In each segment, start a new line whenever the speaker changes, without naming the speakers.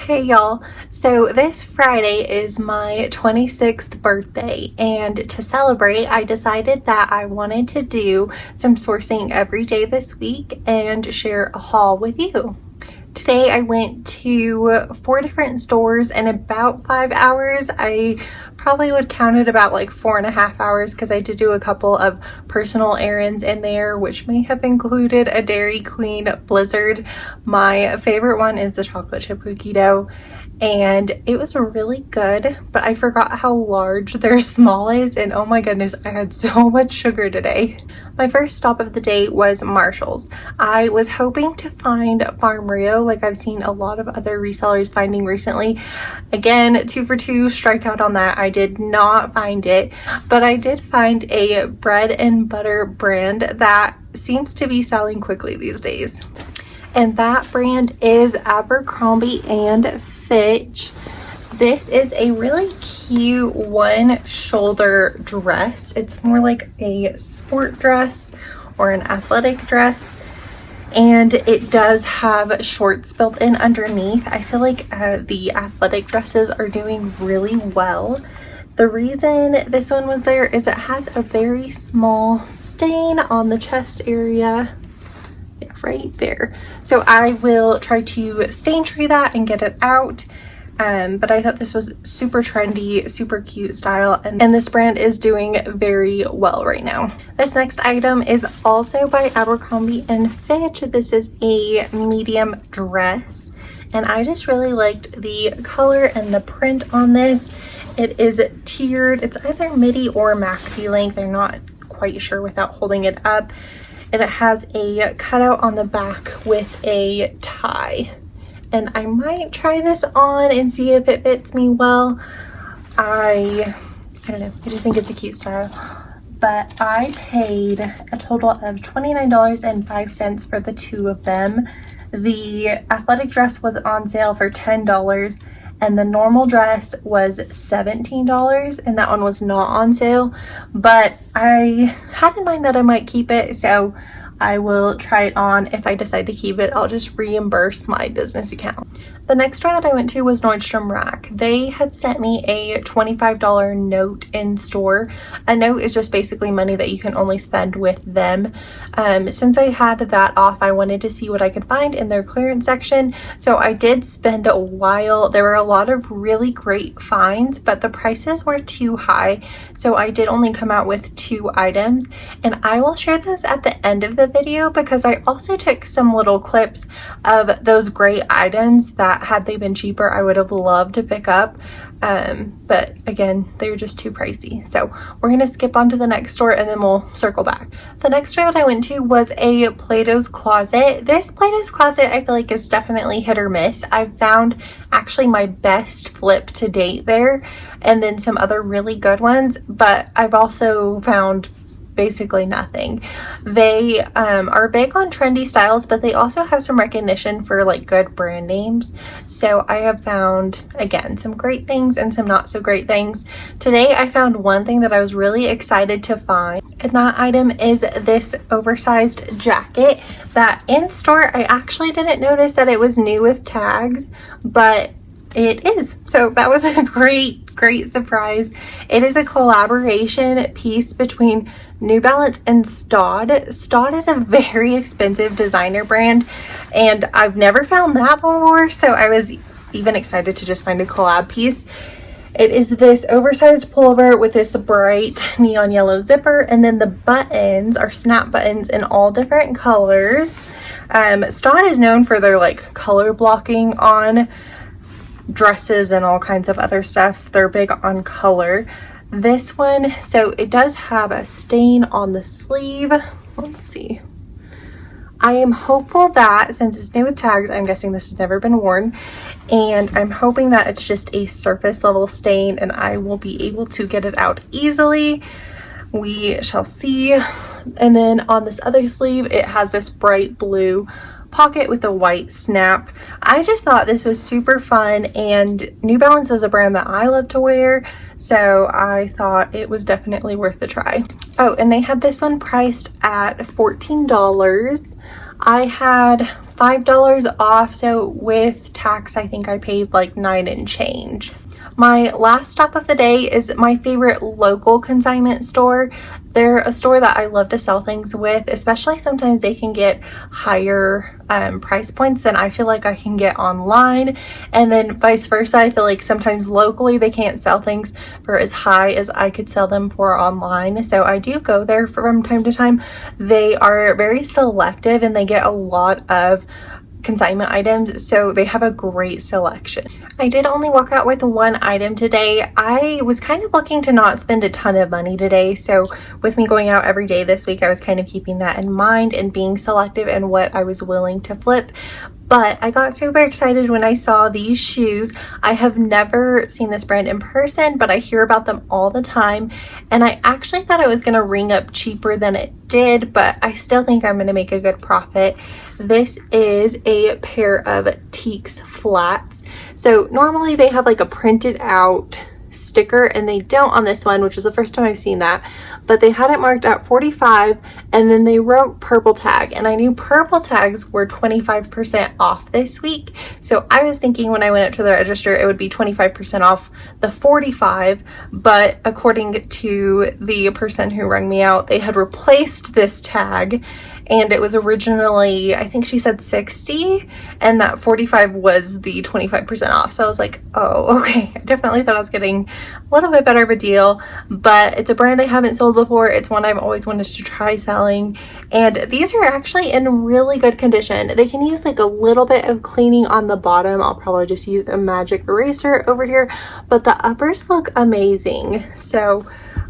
Hey y'all, so this Friday is my 26th birthday, and to celebrate I decided that I wanted to do some sourcing every day this week and share a haul with you. Today I went to 4 different stores in about 5 hours. I probably would count it about like 4.5 hours because I did do a couple of personal errands in there, which may have included a Dairy Queen Blizzard. My favorite one is the chocolate chip cookie dough, and it was really good, but I forgot how large their small is, and oh my goodness, I had so much sugar today. My first stop of the day was Marshall's. I was hoping to find Farm Rio like I've seen a lot of other resellers finding recently. Again, 2 for 2 strikeout on that. I did not find it, but I did find a bread and butter brand that seems to be selling quickly these days. And that brand is Abercrombie and Fitch. This is a really cute one shoulder dress. It's more like a sport dress or an athletic dress, and it does have shorts built in underneath. I feel like the athletic dresses are doing really well. The reason this one was there is it has a very small stain on the chest area. Yeah, right there. So I will try to stain tree that and get it out. But I thought this was super trendy, super cute style, and this brand is doing very well right now. This next item is also by Abercrombie and Fitch. This is a medium dress, and I just really liked the color and the print on this. It is tiered. It's either midi or maxi length. I'm not quite sure without holding it up. And it has a cutout on the back with a tie. And I might try this on and see if it fits me well. I don't know, I just think it's a cute style. But I paid a total of $29.05 for the 2 of them. The athletic dress was on sale for $10, and the normal dress was $17, and that one was not on sale. But I had in mind that I might keep it, so I will try it on. If I decide to keep it, I'll just reimburse my business account. The next store that I went to was Nordstrom Rack. They had sent me a $25 note in store. A note is just basically money that you can only spend with them. Since I had that off, I wanted to see what I could find in their clearance section. So I did spend a while. There were a lot of really great finds, but the prices were too high. So I did only come out with 2 items, and I will share those at the end of the video because I also took some little clips of those great items that had they been cheaper I would have loved to pick up, but again, they're just too pricey. So we're gonna skip on to the next store and then we'll circle back. The next store that I went to was a Plato's Closet. This Plato's Closet I feel like is definitely hit or miss. I've found actually my best flip to date there, and then some other really good ones, but I've also found basically nothing. They are big on trendy styles, but they also have some recognition for like good brand names. So I have found, again, some great things and some not so great things. Today I found one thing that I was really excited to find, and that item is this oversized jacket that in store I actually didn't notice that it was new with tags, but it is. So that was a great surprise. It is a collaboration piece between New Balance and Staud. Staud is a very expensive designer brand, and I've never found that before, so I was even excited to just find a collab piece. It is this oversized pullover with this bright neon yellow zipper, and then the buttons are snap buttons in all different colors. Staud is known for their like color blocking on dresses and all kinds of other stuff. They're big on color. This one, so it does have a stain on the sleeve. Let's see. I am hopeful that since it's new with tags, I'm guessing this has never been worn, and I'm hoping that it's just a surface level stain and I will be able to get it out easily. We shall see. And then on this other sleeve, it has this bright blue pocket with a white snap. I just thought this was super fun, and New Balance is a brand that I love to wear, so I thought it was definitely worth a try. Oh, and they had this one priced at $14. I had $5 off, so with tax I think I paid like $9 and change. My last stop of the day is my favorite local consignment store. They're a store that I love to sell things with, especially sometimes they can get higher price points than I feel like I can get online, and then vice versa. I feel like sometimes locally they can't sell things for as high as I could sell them for online, so I do go there from time to time. They are very selective and they get a lot of consignment items, so they have a great selection. I did only walk out with one item today. I was kind of looking to not spend a ton of money today, so with me going out every day this week, I was kind of keeping that in mind and being selective in what I was willing to flip. But I got super excited when I saw these shoes. I have never seen this brand in person, but I hear about them all the time, and I actually thought it was going to ring up cheaper than it did, but I still think I'm going to make a good profit. This is a pair of Teaks flats. So normally they have like a printed out sticker, and they don't on this one, which was the first time I've seen that, but they had it marked at 45, and then they wrote purple tag, and I knew purple tags were 25% off this week, so I was thinking when I went up to the register it would be 25% off the 45, but according to the person who rang me out, they had replaced this tag, and it was originally, I think she said 60, and that 45 was the 25% off. So I was like, oh, okay. I definitely thought I was getting a little bit better of a deal, but it's a brand I haven't sold before. It's one I've always wanted to try selling, and these are actually in really good condition. They can use like a little bit of cleaning on the bottom. I'll probably just use a magic eraser over here, but the uppers look amazing. So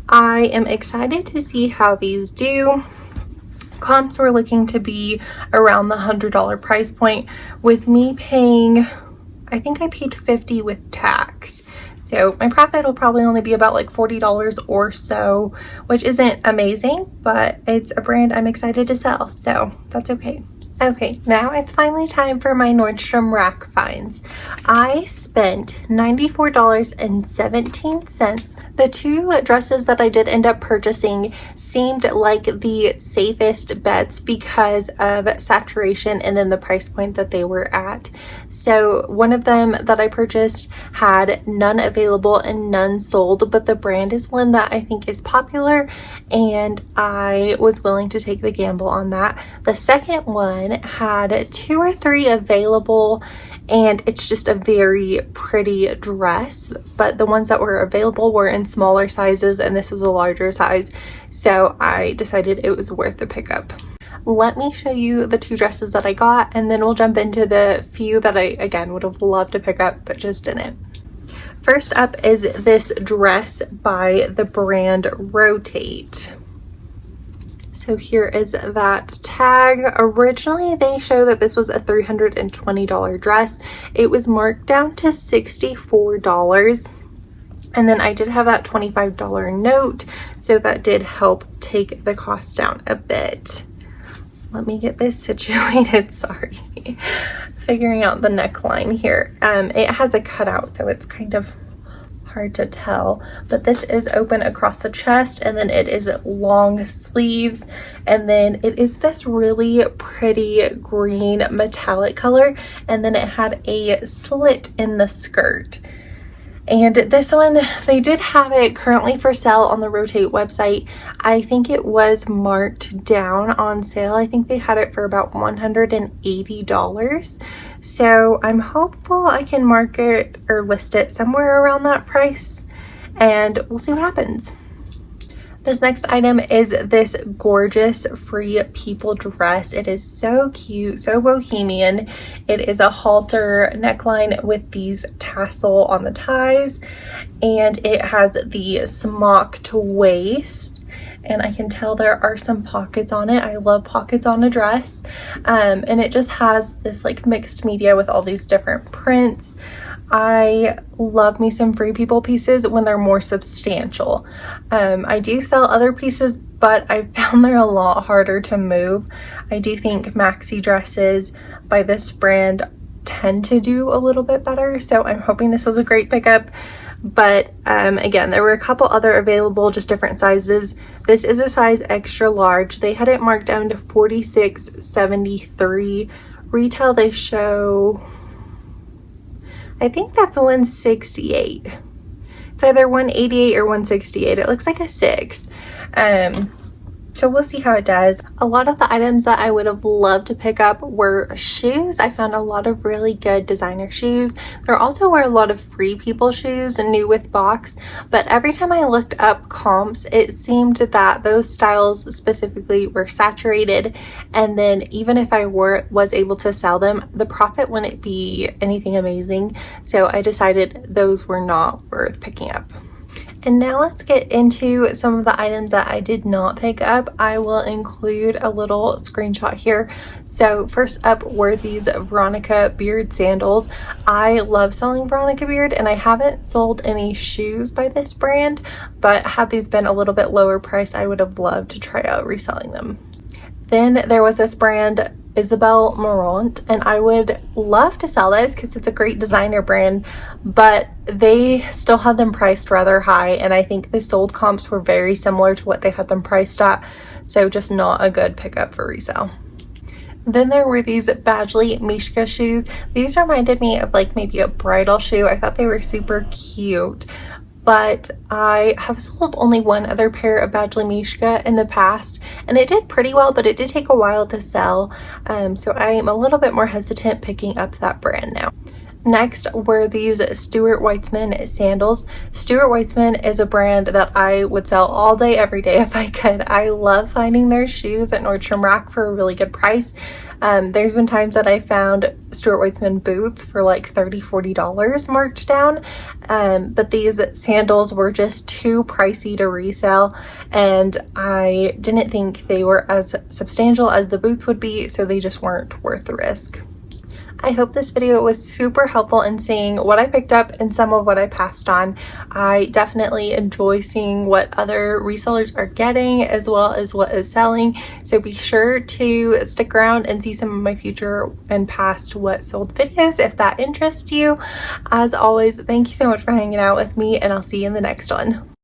I am excited to see how these do. Comps were looking to be around the $100 price point, with me paying, I think I paid $50 with tax. So my profit will probably only be about like $40 or so, which isn't amazing, but it's a brand I'm excited to sell, so that's okay. Okay, now it's finally time for my Nordstrom rack finds. I spent $94.17. The two dresses that I did end up purchasing seemed like the safest bets because of saturation and then the price point that they were at. So one of them that I purchased had none available and none sold, but the brand is one that I think is popular, and I was willing to take the gamble on that. The second one had 2 or 3 available, and it's just a very pretty dress, but the ones that were available were in smaller sizes and this was a larger size, so I decided it was worth the pickup. Let me show you the 2 dresses that I got, and then we'll jump into the few that I again would have loved to pick up but just didn't. First up is this dress by the brand Rotate. So here is that tag. Originally they show that this was a $320 dress. It was marked down to $64, and then I did have that $25 note, so that did help take the cost down a bit. Let me get this situated. Sorry. Figuring out the neckline here. It has a cutout, so it's kind of hard to tell, but this is open across the chest, and then it is long sleeves, and then it is this really pretty green metallic color, and then it had a slit in the skirt. And this one, they did have it currently for sale on the Rotate website. I think it was marked down on sale. I think they had it for about $180. So I'm hopeful I can mark it or list it somewhere around that price, and we'll see what happens. This next item is this gorgeous Free People dress. It is so cute, so bohemian. It is a halter neckline with these tassel on the ties, and it has the smocked waist, and I can tell there are some pockets on it. I love pockets on a dress, and it just has this like mixed media with all these different prints. I love me some Free People pieces when they're more substantial. I do sell other pieces, but I found they're a lot harder to move. I do think maxi dresses by this brand tend to do a little bit better, so I'm hoping this was a great pickup. But again, there were a couple other available, just different sizes. This is a size extra large. They had it marked down to $46.73 retail they show, I think that's 168. It's either 188 or 168. It looks like a 6. So we'll see how it does. A lot of the items that I would have loved to pick up were shoes. I found a lot of really good designer shoes. There also were a lot of Free People shoes, new with box, but every time I looked up comps, it seemed that those styles specifically were saturated, and then even if I was able to sell them, the profit wouldn't be anything amazing, so I decided those were not worth picking up. And now let's get into some of the items that I did not pick up. I will include a little screenshot here. So first up were these Veronica Beard sandals. I love selling Veronica Beard, and I haven't sold any shoes by this brand, but had these been a little bit lower price, I would have loved to try out reselling them. Then there was this brand, Isabel Marant, and I would love to sell this because it's a great designer brand, but they still had them priced rather high, and I think the sold comps were very similar to what they had them priced at, so just not a good pickup for resale. Then there were these Badgley Mishka shoes. These reminded me of like maybe a bridal shoe. I thought they were super cute, but I have sold only one other pair of Badgley Mishka in the past, and it did pretty well, but it did take a while to sell, so I'm a little bit more hesitant picking up that brand now. Next were these Stuart Weitzman sandals. Stuart Weitzman is a brand that I would sell all day, every day if I could. I love finding their shoes at Nordstrom Rack for a really good price. There's been times that I found Stuart Weitzman boots for like $30–40 marked down, but these sandals were just too pricey to resell, and I didn't think they were as substantial as the boots would be, so they just weren't worth the risk. I hope this video was super helpful in seeing what I picked up and some of what I passed on. I definitely enjoy seeing what other resellers are getting as well as what is selling, so be sure to stick around and see some of my future and past what sold videos if that interests you. As always, thank you so much for hanging out with me, and I'll see you in the next one.